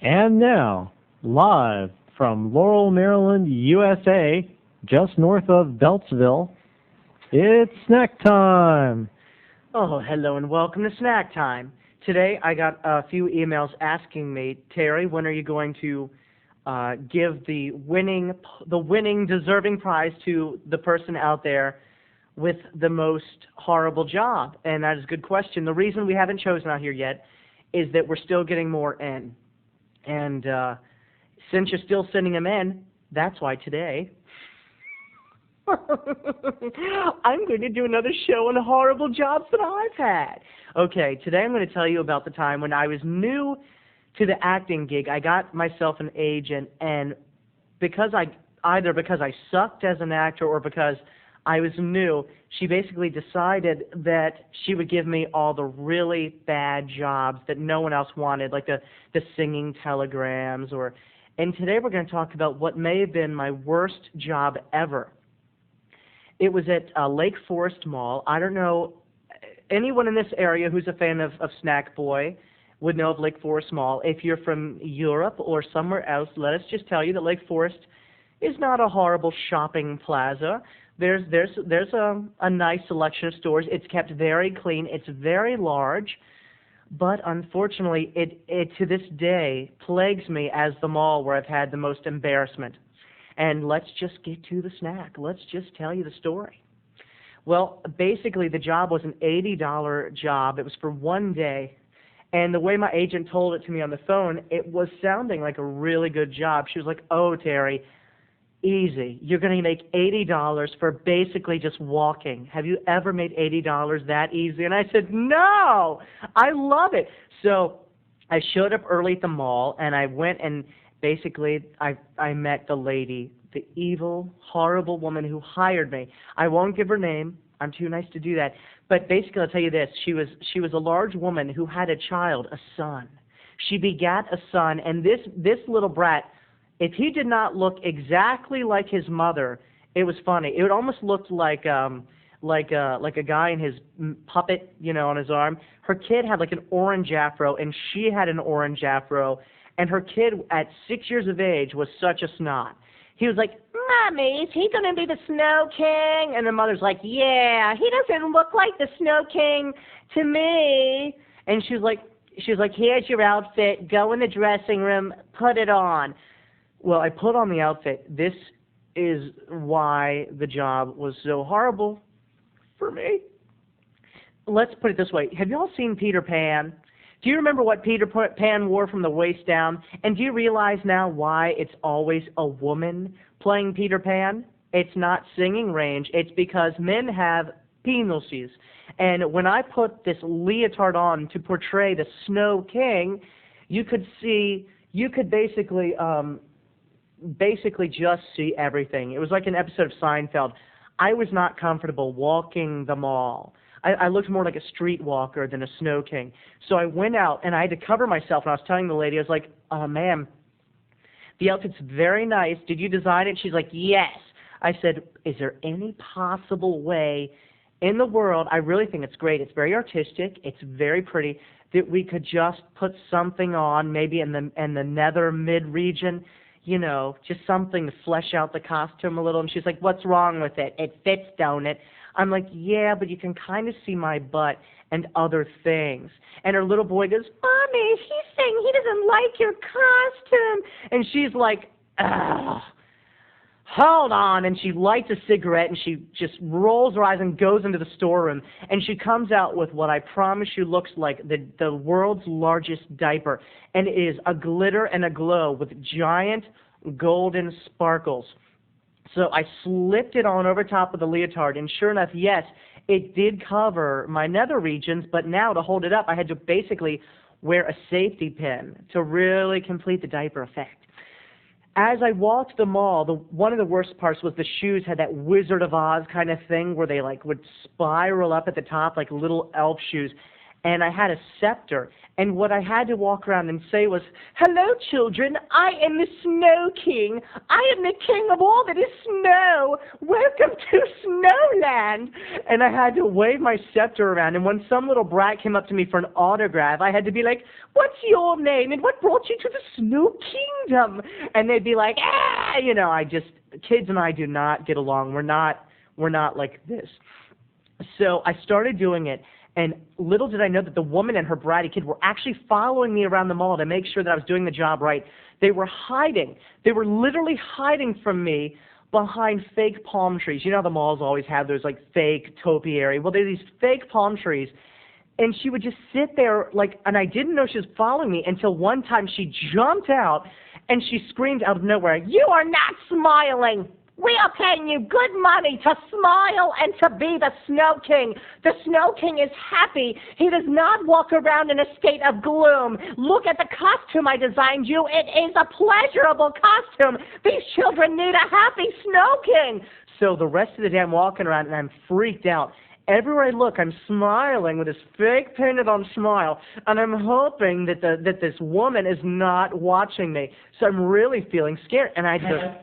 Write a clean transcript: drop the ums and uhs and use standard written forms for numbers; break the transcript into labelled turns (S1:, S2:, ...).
S1: And now, live from Laurel, Maryland, USA, just north of Beltsville, it's snack time.
S2: Oh, hello and welcome to Snack Time. Today I got a few emails asking me, Terry, when are you going to give the winning deserving prize to the person out there with the most horrible job? And that is a good question. The reason we haven't chosen out here yet is that we're still getting more in. And since you're still sending them in, that's why today I'm going to do another show on the horrible jobs that I've had. Okay, today I'm going to tell you about the time when I was new to the acting gig. I got myself an agent, and because I sucked as an actor or because I was new, she basically decided that she would give me all the really bad jobs that no one else wanted, like the singing telegrams. And today we're going to talk about what may have been my worst job ever. It was at Lake Forest Mall. I don't know, anyone in this area who's a fan of Snackboy would know of Lake Forest Mall. If you're from Europe or somewhere else, let us just tell you that Lake Forest is not a horrible shopping plaza. There's a nice selection of stores. It's kept very clean. It's very large. But unfortunately, it to this day plagues me as the mall where I've had the most embarrassment. And let's just get to the snack. Let's just tell you the story. Well, basically, the job was an $80 job. It was for one day. And the way my agent told it to me on the phone, it was sounding like a really good job. She was like, "Oh, Terry, easy. You're going to make $80 for basically just walking. Have you ever made $80 that easy?" And I said, "No, I love it." So I showed up early at the mall, and I went and basically I met the lady, the evil, horrible woman who hired me. I won't give her name. I'm too nice to do that. But basically, I'll tell you this. She was a large woman who had a child, a son. She begat a son, and this little brat, if he did not look exactly like his mother, it was funny. It almost looked like a guy in his puppet, on his arm. Her kid had like an orange afro, and she had an orange afro. And her kid, at 6 years of age, was such a snot. He was like, "Mommy, is he going to be the Snow King?" And the mother's like, "Yeah, he doesn't look like the Snow King to me." And she was like, "Here's your outfit. Go in the dressing room. Put it on." Well, I put on the outfit. This is why the job was so horrible for me. Let's put it this way. Have you all seen Peter Pan? Do you remember what Peter Pan wore from the waist down? And do you realize now why it's always a woman playing Peter Pan? It's not singing range. It's because men have penises. And when I put this leotard on to portray the Snow King, you could basically just see everything. It was like an episode of Seinfeld. I was not comfortable walking the mall. I looked more like a streetwalker than a Snow King. So I went out, and I had to cover myself, and I was telling the lady, I was like, "Oh, ma'am, the outfit's very nice. Did you design it?" She's like, "Yes." I said, "Is there any possible way in the world, I really think it's great, it's very artistic, it's very pretty, that we could just put something on, maybe in the nether mid-region, just something to flesh out the costume a little?" And she's like, "What's wrong with it? It fits, don't it?" I'm like, "Yeah, but you can kind of see my butt and other things." And her little boy goes, "Mommy, he's saying he doesn't like your costume." And she's like, "Ugh, hold on." And she lights a cigarette, and she just rolls her eyes and goes into the storeroom. And she comes out with what I promise you looks like the world's largest diaper. And it is a glitter and a glow with giant golden sparkles. So I slipped it on over top of the leotard, and sure enough, yes, it did cover my nether regions, but now to hold it up, I had to basically wear a safety pin to really complete the diaper effect. As I walked the mall, one of the worst parts was the shoes had that Wizard of Oz kind of thing where they would spiral up at the top like little elf shoes. and I had a scepter. And what I had to walk around and say was, "Hello, children. I am the Snow King. I am the king of all that is snow. Welcome to Snowland." And I had to wave my scepter around. And when some little brat came up to me for an autograph, I had to be like, "What's your name? And what brought you to the Snow Kingdom?" And they'd be like, "Ah!" You know, kids and I do not get along. We're not like this. So I started doing it. And little did I know that the woman and her bratty kid were actually following me around the mall to make sure that I was doing the job right. They were hiding. They were literally hiding from me behind fake palm trees. You know how the malls always have those like fake topiary. Well, they're these fake palm trees. And she would just sit there and I didn't know she was following me until one time she jumped out and she screamed out of nowhere, "You are not smiling! We are paying you good money to smile and to be the Snow King. The Snow King is happy. He does not walk around in a state of gloom. Look at the costume I designed you. It is a pleasurable costume. These children need a happy Snow King." So the rest of the day I'm walking around and I'm freaked out. Everywhere I look, I'm smiling with this fake painted-on smile, and I'm hoping that this woman is not watching me. So I'm really feeling scared, and I had to